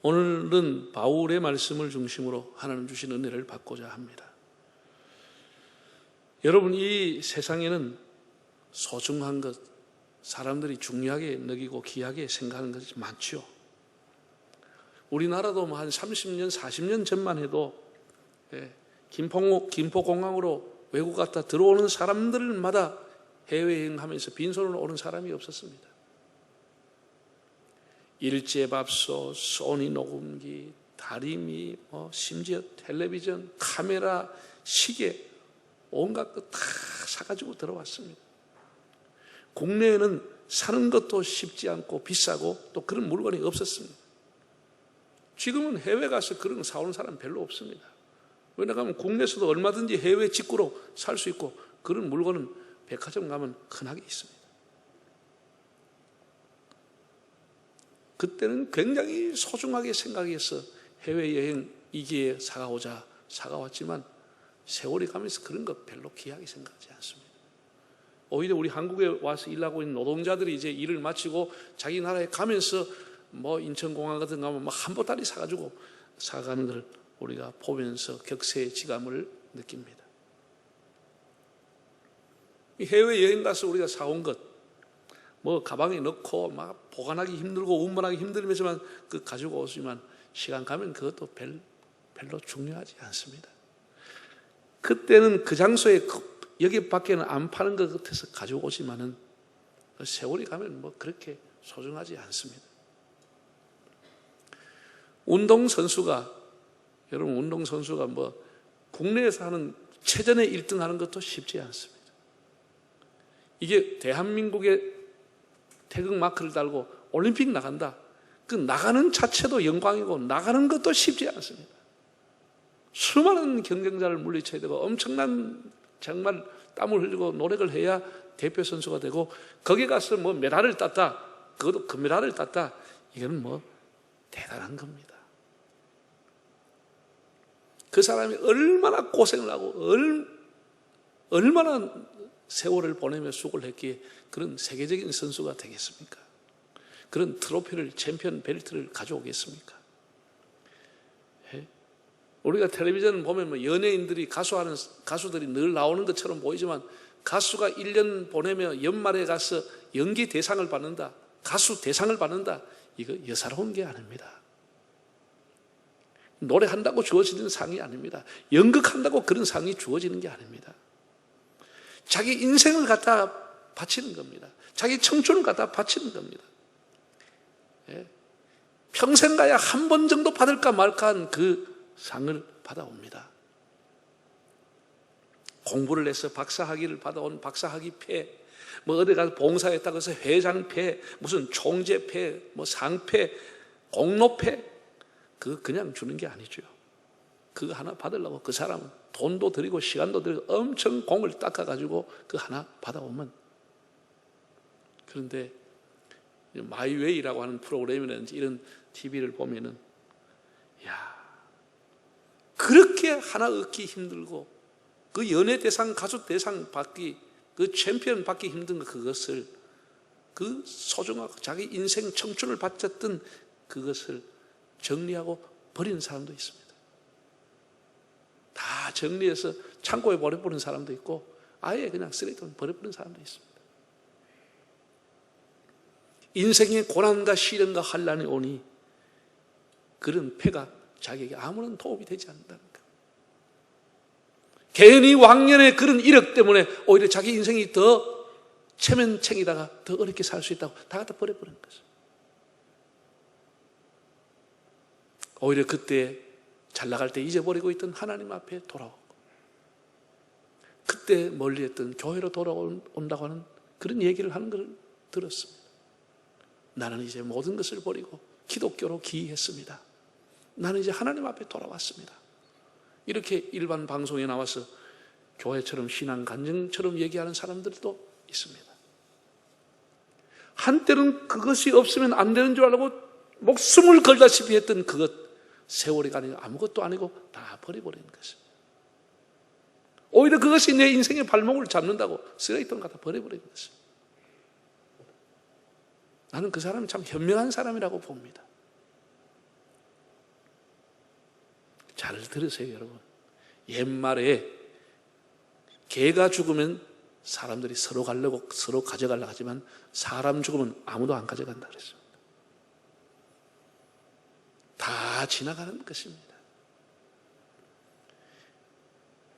오늘은 바울의 말씀을 중심으로 하나님 주신 은혜를 받고자 합니다. 여러분, 이 세상에는 소중한 것, 사람들이 중요하게 여기고 귀하게 생각하는 것이 많죠. 우리나라도 한 30년, 40년 전만 해도 김포공항으로 외국 갔다 들어오는 사람들마다 해외여행하면서 빈손으로 오는 사람이 없었습니다. 일제밥솥, 소니 녹음기, 다리미, 심지어 텔레비전, 카메라, 시계, 온갖 것 다 사가지고 들어왔습니다. 국내에는 사는 것도 쉽지 않고 비싸고 또 그런 물건이 없었습니다. 지금은 해외 가서 그런 거 사오는 사람 별로 없습니다. 왜냐하면 국내에서도 얼마든지 해외 직구로 살 수 있고 그런 물건은 백화점 가면 흔하게 있습니다. 그때는 굉장히 소중하게 생각해서 해외여행 이 기회에 사가왔지만 세월이 가면서 그런 거 별로 귀하게 생각하지 않습니다. 오히려 우리 한국에 와서 일하고 있는 노동자들이 이제 일을 마치고 자기 나라에 가면서 인천공항 같은 거 가면 한 보따리 사가지고 사가는 걸 우리가 보면서 격세지감을 느낍니다. 해외여행 가서 우리가 사온 것, 가방에 넣고 막 보관하기 힘들고 운반하기 힘들지만 그 가지고 오지만 시간 가면 그것도 별로 중요하지 않습니다. 그때는 그 장소에 여기 밖에는 안 파는 것 같아서 가지고 오지만은 세월이 가면 그렇게 소중하지 않습니다. 운동선수가 국내에서 하는 체전에 1등 하는 것도 쉽지 않습니다. 이게 대한민국의 태극 마크를 달고 올림픽 나간다. 그 나가는 자체도 영광이고 나가는 것도 쉽지 않습니다. 수많은 경쟁자를 물리쳐야 되고 엄청난 정말 땀을 흘리고 노력을 해야 대표 선수가 되고 거기 가서 메달을 땄다. 그것도 금메달을 땄다. 이건 대단한 겁니다. 그 사람이 얼마나 고생을 하고 얼마나 세월을 보내며 수고를 했기에 그런 세계적인 선수가 되겠습니까? 그런 트로피를, 챔피언 벨트를 가져오겠습니까? 우리가 텔레비전 보면 연예인들이 가수들이 늘 나오는 것처럼 보이지만 가수가 1년 보내며 연말에 가서 연기 대상을 받는다, 가수 대상을 받는다, 이거 여사로운 게 아닙니다. 노래한다고 주어지는 상이 아닙니다. 연극한다고 그런 상이 주어지는 게 아닙니다. 자기 인생을 갖다 바치는 겁니다. 자기 청춘을 갖다 바치는 겁니다. 평생 가야 한 번 정도 받을까 말까 한 그 상을 받아옵니다. 공부를 해서 박사학위를 받아온 박사학위패, 어디 가서 봉사했다고 해서 회장패, 무슨 총재패, 상패, 공로패, 그거 그냥 주는 게 아니죠. 그거 하나 받으려고 그 사람은 돈도 들이고 시간도 들이고 엄청 공을 닦아가지고 그 하나 받아오면, 그런데 마이웨이라고 하는 프로그램이라든지 이런 TV를 보면은 그렇게 하나 얻기 힘들고 그 연예 대상, 가수 대상 받기, 그 챔피언 받기 힘든 그것을, 그 소중하고 자기 인생 청춘을 바쳤던 그것을 정리하고 버리는 사람도 있습니다. 다 정리해서 창고에 버려버리는 사람도 있고 아예 그냥 쓰레기통에 버려버리는 사람도 있습니다. 인생의 고난과 시련과 환난이 오니 그런 패가 자기에게 아무런 도움이 되지 않는다는 것. 괜히 왕년의 그런 이력 때문에 오히려 자기 인생이 더 체면챙이다가 더 어렵게 살 수 있다고 다 갖다 버려버리는 거죠. 오히려 그때 잘 나갈 때 잊어버리고 있던 하나님 앞에 돌아오고 그때 멀리했던 교회로 돌아온다고 하는 그런 얘기를 하는 걸 들었습니다. 나는 이제 모든 것을 버리고 기독교로 기이했습니다. 나는 이제 하나님 앞에 돌아왔습니다. 이렇게 일반 방송에 나와서 교회처럼 신앙 간증처럼 얘기하는 사람들도 있습니다. 한때는 그것이 없으면 안 되는 줄 알고 목숨을 걸다시피 했던 그것, 세월이 가니 아무것도 아니고 다 버려버리는 것입니다. 오히려 그것이 내 인생의 발목을 잡는다고 쓰레기통 갖다 버려버리는 것입니다. 나는 그 사람이 참 현명한 사람이라고 봅니다. 들으세요, 여러분. 옛말에 개가 죽으면 사람들이 서로 가려고 서로 가져가려고 하지만 사람 죽으면 아무도 안 가져간다 그랬습니다. 다 지나가는 것입니다.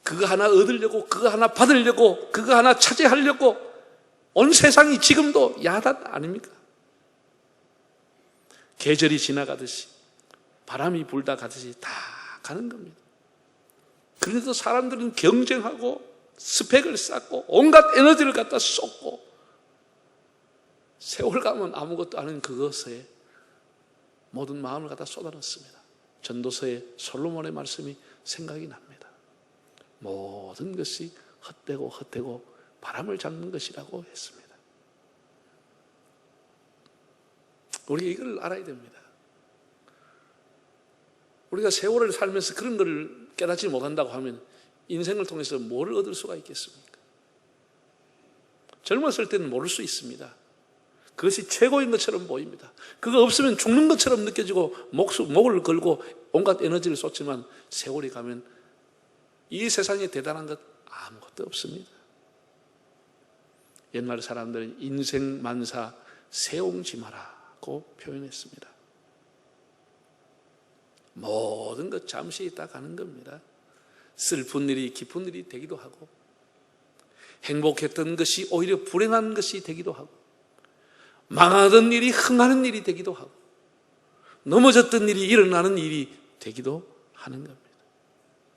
그거 하나 얻으려고, 그거 하나 받으려고, 그거 하나 차지하려고 온 세상이 지금도 야단 아닙니까? 계절이 지나가듯이 바람이 불다 가듯이 다 가는 겁니다. 그래서 사람들은 경쟁하고 스펙을 쌓고 온갖 에너지를 갖다 쏟고 세월 가면 아무것도 아닌 그것에 모든 마음을 갖다 쏟아넣습니다. 전도서의 솔로몬의 말씀이 생각이 납니다. 모든 것이 헛되고 헛되고 바람을 잡는 것이라고 했습니다. 우리가 이걸 알아야 됩니다. 우리가 세월을 살면서 그런 걸 깨닫지 못한다고 하면 인생을 통해서 뭘 얻을 수가 있겠습니까? 젊었을 때는 모를 수 있습니다. 그것이 최고인 것처럼 보입니다. 그거 없으면 죽는 것처럼 느껴지고 목을 걸고 온갖 에너지를 쏟지만 세월이 가면 이 세상에 대단한 것 아무것도 없습니다. 옛날 사람들은 인생 만사 세옹지마라고 표현했습니다. 모든 것 잠시 있다 가는 겁니다. 슬픈 일이 기쁜 일이 되기도 하고 행복했던 것이 오히려 불행한 것이 되기도 하고 망하던 일이 흥하는 일이 되기도 하고 넘어졌던 일이 일어나는 일이 되기도 하는 겁니다.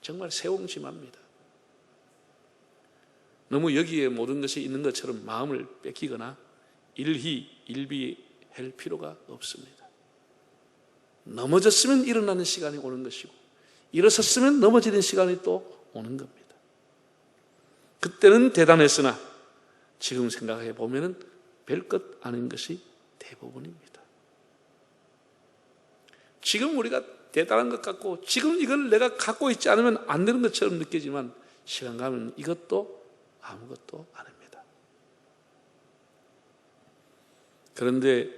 정말 세옹지마입니다. 너무 여기에 모든 것이 있는 것처럼 마음을 뺏기거나 일희일비할 필요가 없습니다. 넘어졌으면 일어나는 시간이 오는 것이고 일어섰으면 넘어지는 시간이 또 오는 겁니다. 그때는 대단했으나 지금 생각해 보면 별것 아닌 것이 대부분입니다. 지금 우리가 대단한 것 같고 지금 이걸 내가 갖고 있지 않으면 안 되는 것처럼 느끼지만 시간 가면 이것도 아무것도 아닙니다. 그런데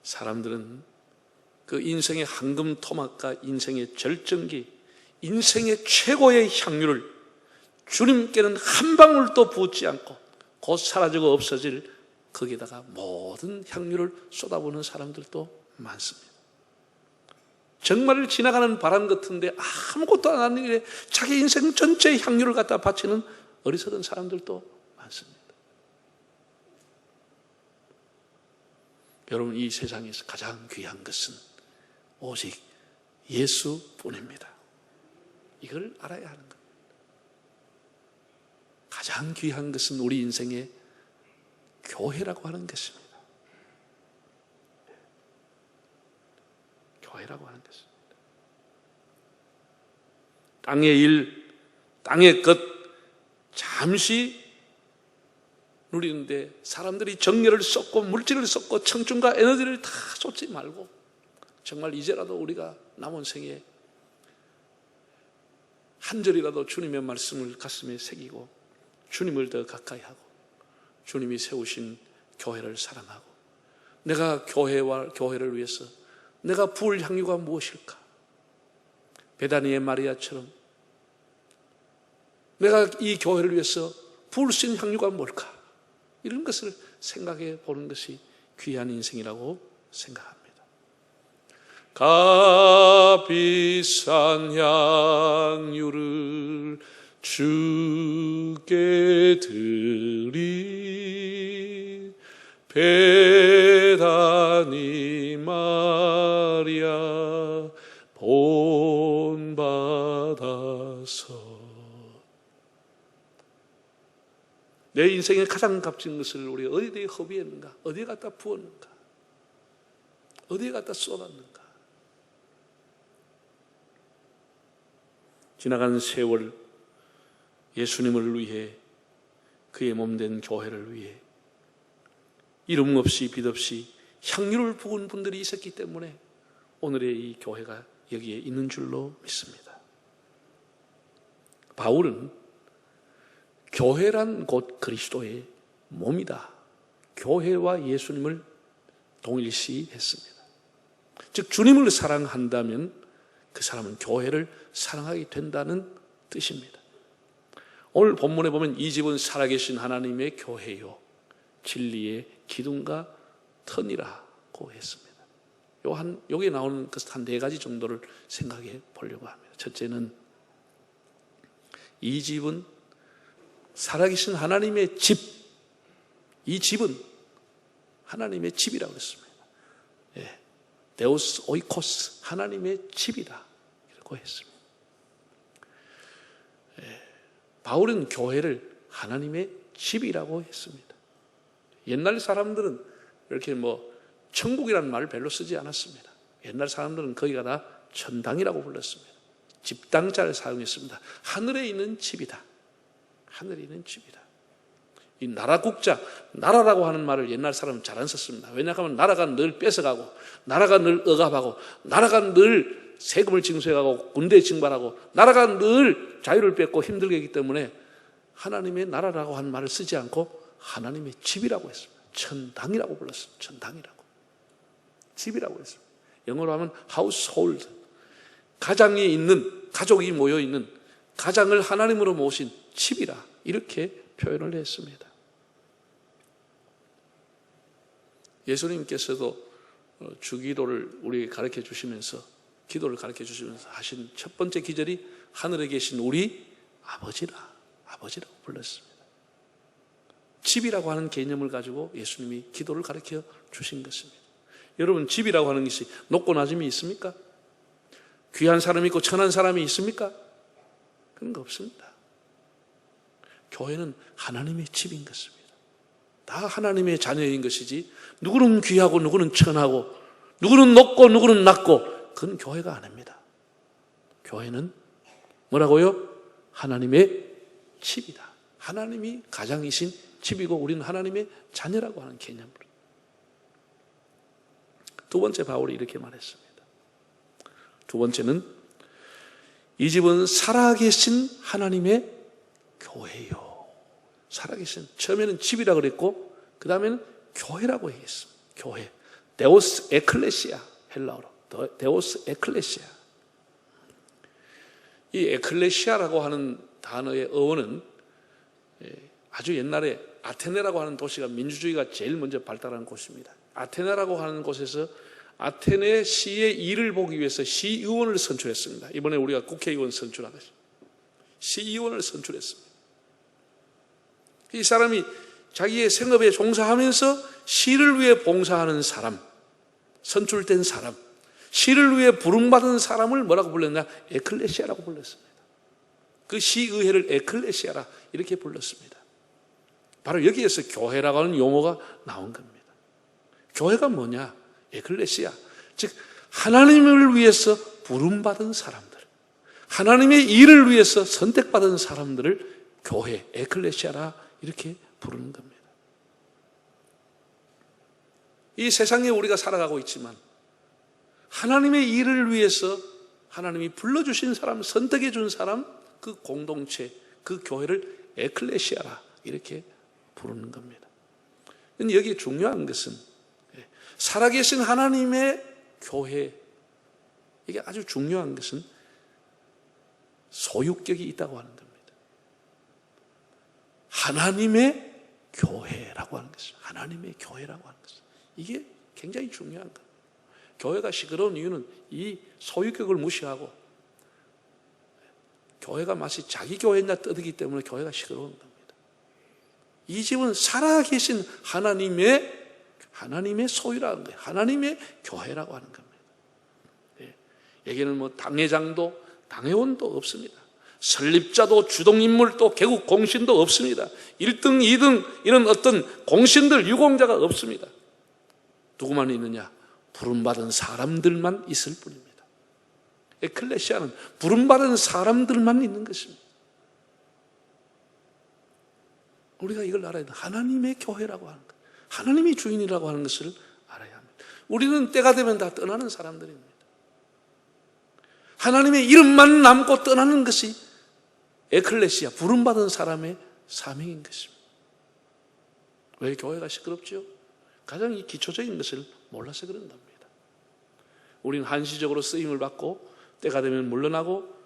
사람들은 그 인생의 황금 토막과 인생의 절정기, 인생의 최고의 향유를 주님께는 한 방울도 붓지 않고 곧 사라지고 없어질 거기다가 모든 향유를 쏟아부는 사람들도 많습니다. 정말을 지나가는 바람 같은데 아무것도 안 하는 일에 자기 인생 전체의 향유를 갖다 바치는 어리석은 사람들도 많습니다. 여러분, 이 세상에서 가장 귀한 것은 오직 예수뿐입니다. 이걸 알아야 하는 겁니다. 가장 귀한 것은 우리 인생의 교회라고 하는 것입니다. 교회라고 하는 것입니다. 땅의 일, 땅의 것 잠시 누리는데 사람들이 정열을 쏟고 물질을 쏟고 청춘과 에너지를 다 쏟지 말고 정말 이제라도 우리가 남은 생에 한 절이라도 주님의 말씀을 가슴에 새기고 주님을 더 가까이 하고 주님이 세우신 교회를 사랑하고 내가 교회를 위해서 내가 부을 향유가 무엇일까? 베다니의 마리아처럼 내가 이 교회를 위해서 부을 수 있는 향유가 뭘까? 이런 것을 생각해 보는 것이 귀한 인생이라고 생각합니다. 값비싼 향유를 주께 드리 베다니 마리아 본받아서 내 인생의 가장 값진 것을 우리 어디에 허비했는가? 어디에 갖다 부었는가? 어디에 갖다 쏟았는가? 지나간 세월 예수님을 위해 그의 몸된 교회를 위해 이름 없이 빛 없이 향유를 부은 분들이 있었기 때문에 오늘의 이 교회가 여기에 있는 줄로 믿습니다. 바울은 교회란 곧 그리스도의 몸이다. 교회와 예수님을 동일시했습니다. 즉 주님을 사랑한다면 그 사람은 교회를 사랑하게 된다는 뜻입니다. 오늘 본문에 보면 이 집은 살아계신 하나님의 교회요 진리의 기둥과 터니라고 했습니다. 여기에 나오는 한 4가지 정도를 생각해 보려고 합니다. 첫째는 이 집은 살아계신 하나님의 집, 이 집은 하나님의 집이라고 했습니다. 데우스 오이코스, 하나님의 집이다 이라고 했습니다. 바울은 교회를 하나님의 집이라고 했습니다. 옛날 사람들은 이렇게 천국이라는 말을 별로 쓰지 않았습니다. 옛날 사람들은 거기가 다 천당이라고 불렀습니다. 집당자를 사용했습니다. 하늘에 있는 집이다. 하늘에 있는 집이다. 이 나라 국자, 나라라고 하는 말을 옛날 사람은 잘 안 썼습니다. 왜냐하면 나라가 늘 뺏어가고, 나라가 늘 억압하고, 나라가 늘 세금을 징수해가고, 군대 징발하고, 나라가 늘 자유를 뺏고 힘들게 하기 때문에 하나님의 나라라고 하는 말을 쓰지 않고 하나님의 집이라고 했습니다. 천당이라고 불렀습니다. 천당이라고. 집이라고 했습니다. 영어로 하면 household. 가장이 있는, 가족이 모여있는, 가장을 하나님으로 모신 집이라 이렇게 표현을 했습니다. 예수님께서도 주기도를 우리에게 가르쳐 주시면서, 기도를 가르쳐 주시면서 하신 첫 번째 기절이 하늘에 계신 우리 아버지라고 불렀습니다. 집이라고 하는 개념을 가지고 예수님이 기도를 가르쳐 주신 것입니다. 여러분, 집이라고 하는 것이 높고 낮음이 있습니까? 귀한 사람이 있고 천한 사람이 있습니까? 그런 거 없습니다. 교회는 하나님의 집인 것입니다. 다 하나님의 자녀인 것이지, 누구는 귀하고 누구는 천하고 누구는 높고 누구는 낮고, 그건 교회가 아닙니다. 교회는 뭐라고요? 하나님의 집이다. 하나님이 가장이신 집이고 우리는 하나님의 자녀라고 하는 개념으로. 두 번째, 바울이 이렇게 말했습니다. 두 번째는 이 집은 살아계신 하나님의 교회요. 살아계신, 처음에는 집이라고 그랬고 그 다음에는 교회라고 했습니다. 교회, 데오스 에클레시아, 헬라어로 데오스 에클레시아. 이 에클레시아라고 하는 단어의 어원은 아주 옛날에 아테네라고 하는 도시가 민주주의가 제일 먼저 발달한 곳입니다. 아테네라고 하는 곳에서 아테네 시의 일을 보기 위해서 시의원을 선출했습니다. 이번에 우리가 국회의원 선출하듯이 시의원을 선출했습니다. 이 사람이 자기의 생업에 종사하면서 시를 위해 봉사하는 사람, 선출된 사람, 시를 위해 부름받은 사람을 뭐라고 불렀냐? 에클레시아라고 불렀습니다. 그 시의회를 에클레시아라 이렇게 불렀습니다. 바로 여기에서 교회라고 하는 용어가 나온 겁니다. 교회가 뭐냐? 에클레시아, 즉 하나님을 위해서 부름받은 사람들, 하나님의 일을 위해서 선택받은 사람들을 교회, 에클레시아라 이렇게 부르는 겁니다. 이 세상에 우리가 살아가고 있지만 하나님의 일을 위해서 하나님이 불러주신 사람, 선택해 준 사람, 그 공동체, 그 교회를 에클레시아라 이렇게 부르는 겁니다. 근데 여기 중요한 것은 살아계신 하나님의 교회, 이게 아주 중요한 것은 소유격이 있다고 하는 겁니다. 하나님의 교회라고 하는 것입니다. 하나님의 교회라고 하는 것입니다. 이게 굉장히 중요한 겁니다. 교회가 시끄러운 이유는 이 소유격을 무시하고 교회가 마치 자기 교회냐 떠들기 때문에 교회가 시끄러운 겁니다. 이 집은 살아계신 하나님의 소유라는 거예요. 하나님의 교회라고 하는 겁니다. 여기는 당회장도 당회원도 없습니다. 설립자도 주동인물도 개국 공신도 없습니다. 1등, 2등 이런 어떤 공신들, 유공자가 없습니다. 누구만 있느냐? 부름받은 사람들만 있을 뿐입니다. 에클레시아는 부름받은 사람들만 있는 것입니다. 우리가 이걸 알아야 돼. 하나님의 교회라고 하는 것, 하나님이 주인이라고 하는 것을 알아야 합니다. 우리는 때가 되면 다 떠나는 사람들입니다. 하나님의 이름만 남고 떠나는 것이 에클레시아, 부름받은 사람의 사명인 것입니다. 왜 교회가 시끄럽죠? 가장 이 기초적인 것을 몰라서 그런답니다. 우리는 한시적으로 쓰임을 받고 때가 되면 물러나고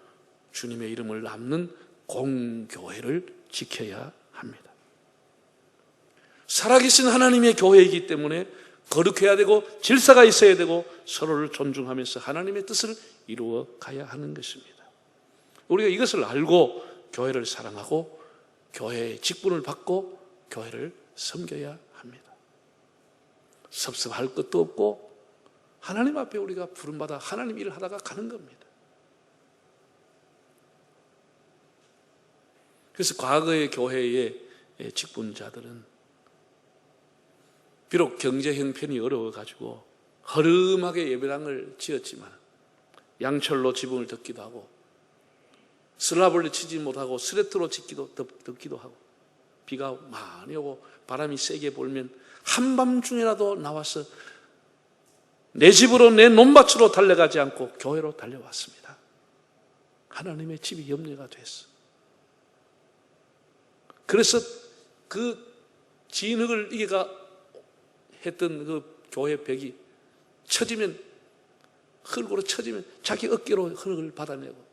주님의 이름을 남는 공교회를 지켜야 합니다. 살아계신 하나님의 교회이기 때문에 거룩해야 되고 질서가 있어야 되고 서로를 존중하면서 하나님의 뜻을 이루어 가야 하는 것입니다. 우리가 이것을 알고 교회를 사랑하고 교회의 직분을 받고 교회를 섬겨야 합니다. 섭섭할 것도 없고 하나님 앞에 우리가 부름받아 하나님 일을 하다가 가는 겁니다. 그래서 과거의 교회의 직분자들은 비록 경제 형편이 어려워가지고 허름하게 예배당을 지었지만 양철로 지붕을 덮기도 하고 슬라블로 치지 못하고 스레트로 덮기도 하고 비가 많이 오고 바람이 세게 불면 한밤중에라도 나와서 내 집으로 내 논밭으로 달려가지 않고 교회로 달려왔습니다. 하나님의 집이 염려가 됐어. 그래서 그 진흙을 이겨가 했던 그 교회 벽이 쳐지면 흙으로 쳐지면 자기 어깨로 흙을 받아내고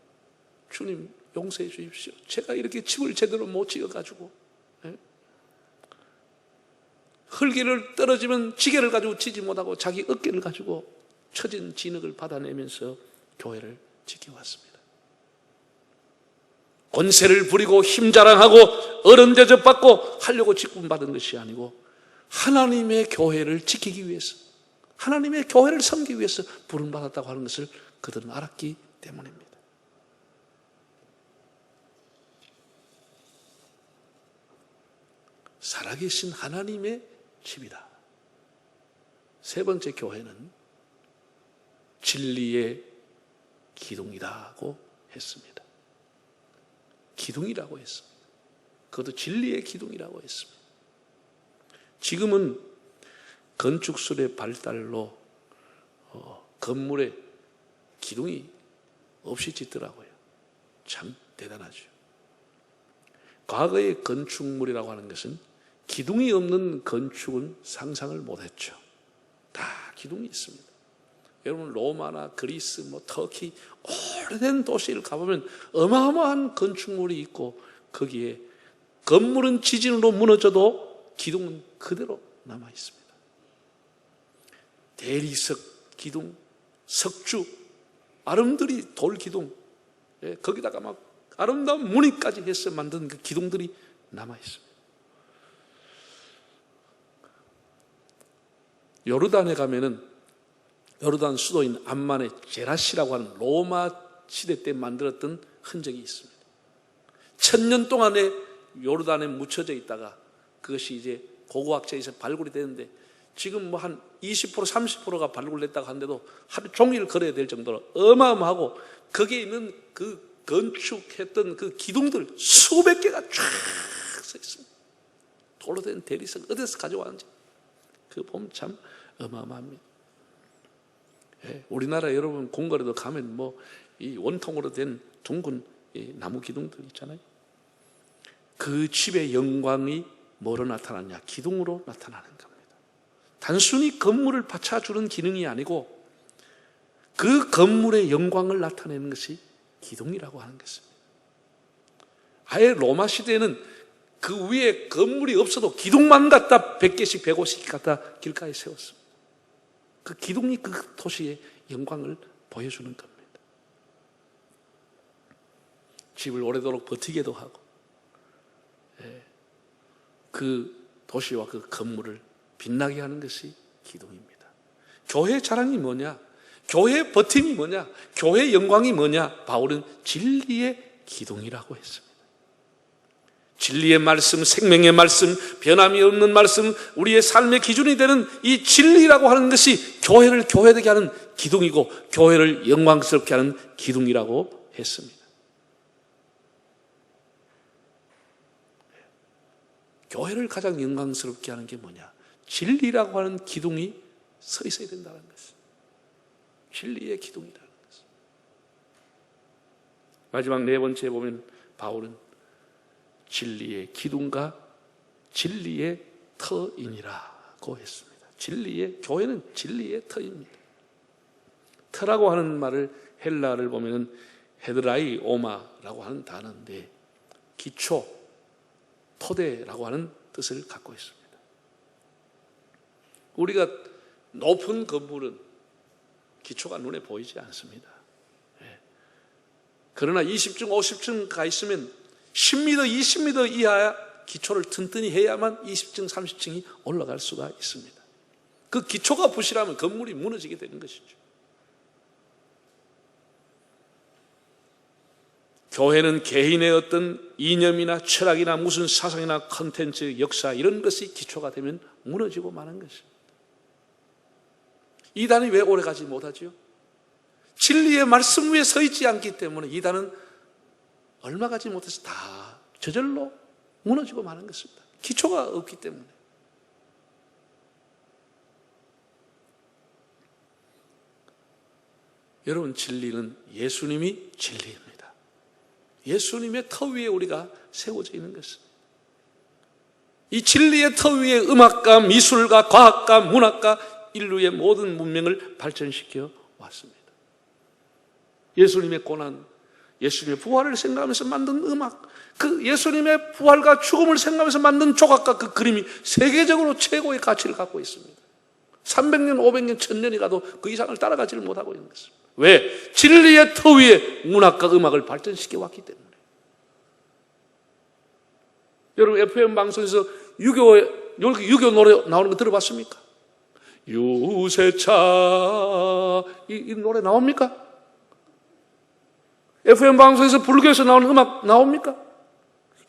주님 용서해 주십시오. 제가 이렇게 집을 제대로 못 지어가지고 흙을 떨어지면 지게를 가지고 치지 못하고 자기 어깨를 가지고 쳐진 진흙을 받아내면서 교회를 지켜왔습니다. 권세를 부리고 힘자랑하고 어른 대접받고 하려고 직분받은 것이 아니고 하나님의 교회를 지키기 위해서 하나님의 교회를 섬기기 위해서 부름받았다고 하는 것을 그들은 알았기 때문입니다. 살아계신 하나님의 집이다. 세 번째 교회는 진리의 기둥이라고 했습니다. 기둥이라고 했습니다. 그것도 진리의 기둥이라고 했습니다. 지금은 건축술의 발달로 건물에 기둥이 없이 짓더라고요. 참 대단하죠. 과거의 건축물이라고 하는 것은 기둥이 없는 건축은 상상을 못했죠. 다 기둥이 있습니다. 여러분 로마나 그리스, 터키 오래된 도시를 가보면 어마어마한 건축물이 있고 거기에 건물은 지진으로 무너져도 기둥은 그대로 남아 있습니다. 대리석 기둥, 석주, 아름드리 돌 기둥, 거기다가 막 아름다운 무늬까지 해서 만든 그 기둥들이 남아 있습니다. 요르단에 가면은 요르단 수도인 암만의 제라시라고 하는 로마 시대 때 만들었던 흔적이 있습니다. 1000년 동안에 요르단에 묻혀져 있다가 그것이 이제 고고학자에서 발굴이 되는데 지금 한 20% 30%가 발굴됐다고 하는데도 하루 종일 걸어야 될 정도로 어마어마하고 거기에 있는 그 건축했던 그 기둥들 수백 개가 쫙 서 있습니다. 돌로 된 대리석 어디서 가져왔는지 그거 보면 참 어마어마합니다. 우리나라 여러분 궁궐에도 가면 이 원통으로 된 둥근 나무 기둥들 있잖아요. 그 집의 영광이 뭐로 나타나냐? 기둥으로 나타나는 겁니다. 단순히 건물을 받쳐주는 기능이 아니고 그 건물의 영광을 나타내는 것이 기둥이라고 하는 것입니다. 아예 로마 시대에는 그 위에 건물이 없어도 기둥만 갖다 100개씩 150개 갖다 길가에 세웠습니다. 그 기둥이 그 도시의 영광을 보여주는 겁니다. 집을 오래도록 버티게도 하고 그 도시와 그 건물을 빛나게 하는 것이 기둥입니다. 교회의 자랑이 뭐냐? 교회의 버팀이 뭐냐? 교회의 영광이 뭐냐? 바울은 진리의 기둥이라고 했습니다. 진리의 말씀, 생명의 말씀, 변함이 없는 말씀, 우리의 삶의 기준이 되는 이 진리라고 하는 것이 교회를 교회되게 하는 기둥이고 교회를 영광스럽게 하는 기둥이라고 했습니다. 교회를 가장 영광스럽게 하는 게 뭐냐? 진리라고 하는 기둥이 서 있어야 된다는 것입니다. 진리의 기둥이라는 것입니다. 마지막 네 번째 보면 바울은 진리의 기둥과 진리의 터이니라고 했습니다. 교회는 진리의 터입니다. 터라고 하는 말을 헬라를 보면은 헤드라이 오마라고 하는 단어인데 기초, 토대라고 하는 뜻을 갖고 있습니다. 우리가 높은 건물은 기초가 눈에 보이지 않습니다. 그러나 20층, 50층 가 있으면 10m, 20m 이하 기초를 튼튼히 해야만 20층, 30층이 올라갈 수가 있습니다. 그 기초가 부실하면 건물이 무너지게 되는 것이죠. 교회는 개인의 어떤 이념이나 철학이나 무슨 사상이나 컨텐츠, 역사 이런 것이 기초가 되면 무너지고 마는 것입니다. 이단이 왜 오래가지 못하죠? 진리의 말씀 위에 서 있지 않기 때문에 이단은 얼마 가지 못해서 다 저절로 무너지고 마는 것입니다. 기초가 없기 때문에. 여러분, 진리는 예수님이 진리입니다. 예수님의 터 위에 우리가 세워져 있는 것입니다. 이 진리의 터 위에 음악가, 미술가, 과학가, 문학가, 인류의 모든 문명을 발전시켜 왔습니다. 예수님의 고난, 예수님의 부활을 생각하면서 만든 음악, 그 예수님의 부활과 죽음을 생각하면서 만든 조각과 그 그림이 세계적으로 최고의 가치를 갖고 있습니다. 300년, 500년, 1000년이 가도 그 이상을 따라가지를 못하고 있는 것입니다. 왜? 진리의 터 위에 문학과 음악을 발전시켜 왔기 때문에. 여러분, FM 방송에서 유교 노래 나오는 거 들어봤습니까? 유세차 이 노래 나옵니까? FM 방송에서 불교에서 나오는 음악 나옵니까?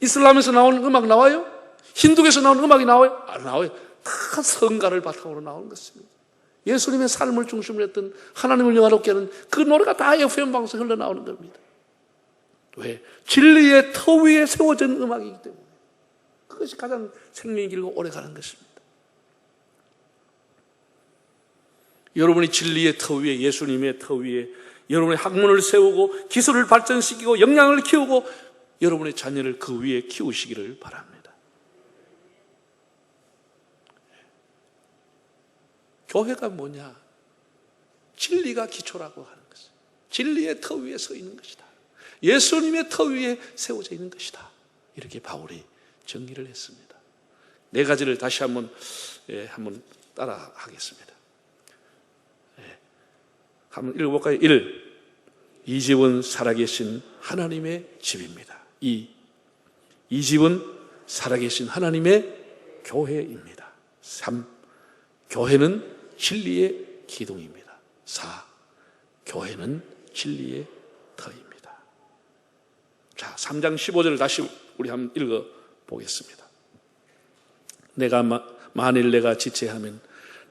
이슬람에서 나오는 음악 나와요? 힌두교에서 나오는 음악이 나와요? 안 나와요. 다 성가를 바탕으로 나오는 것입니다. 예수님의 삶을 중심으로 했던 하나님을 영화롭게 하는 그 노래가 다 FM 방송에 흘러나오는 겁니다. 왜? 진리의 터 위에 세워진 음악이기 때문에. 그것이 가장 생명이 길고 오래가는 것입니다. 여러분이 진리의 터 위에, 예수님의 터 위에 여러분의 학문을 세우고 기술을 발전시키고 역량을 키우고 여러분의 자녀를 그 위에 키우시기를 바랍니다. 교회가 뭐냐? 진리가 기초라고 하는 것이다. 진리의 터 위에 서 있는 것이다. 예수님의 터 위에 세워져 있는 것이다. 이렇게 바울이 정리를 했습니다. 네 가지를 다시 한번 따라 하겠습니다. 한번 읽어볼까요? 1. 이 집은 살아계신 하나님의 집입니다. 2. 이 집은 살아계신 하나님의 교회입니다. 3. 교회는 진리의 기둥입니다. 4. 교회는 진리의 터입니다. 자, 3장 15절을 다시 우리 한번 읽어보겠습니다. 만일 내가 지체하면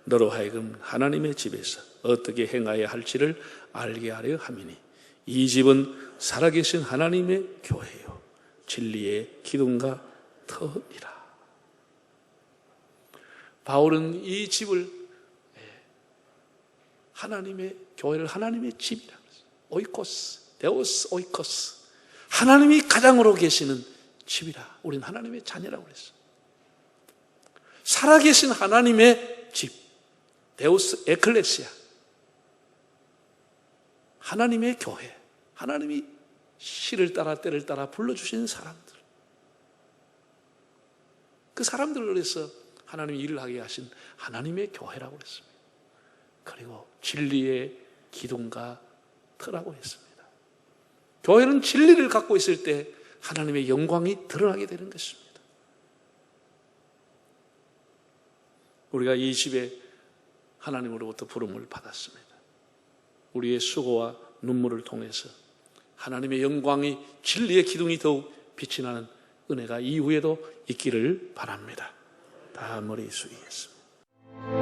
너로 하여금 하나님의 집에서 어떻게 행하여야 할지를 알게 하려 함이니 이 집은 살아계신 하나님의 교회요 진리의 기둥과 터이라. 바울은 이 집을 하나님의 교회를 하나님의 집이라고 했어요. 오이코스, 데오스 오이코스. 하나님이 가장으로 계시는 집이라. 우리는 하나님의 자녀라고 그랬어요. 살아계신 하나님의 집, 데우스 에클레시아. 하나님의 교회, 하나님이 시를 따라 때를 따라 불러주신 사람들, 그 사람들을 위해서 하나님이 일을 하게 하신 하나님의 교회라고 했습니다. 그리고 진리의 기둥과 터라고 했습니다. 교회는 진리를 갖고 있을 때 하나님의 영광이 드러나게 되는 것입니다. 우리가 이 집에 하나님으로부터 부름을 받았습니다. 우리의 수고와 눈물을 통해서 하나님의 영광이 진리의 기둥이 더욱 빛이 나는 은혜가 이후에도 있기를 바랍니다. 다 머리 숙이겠습니다.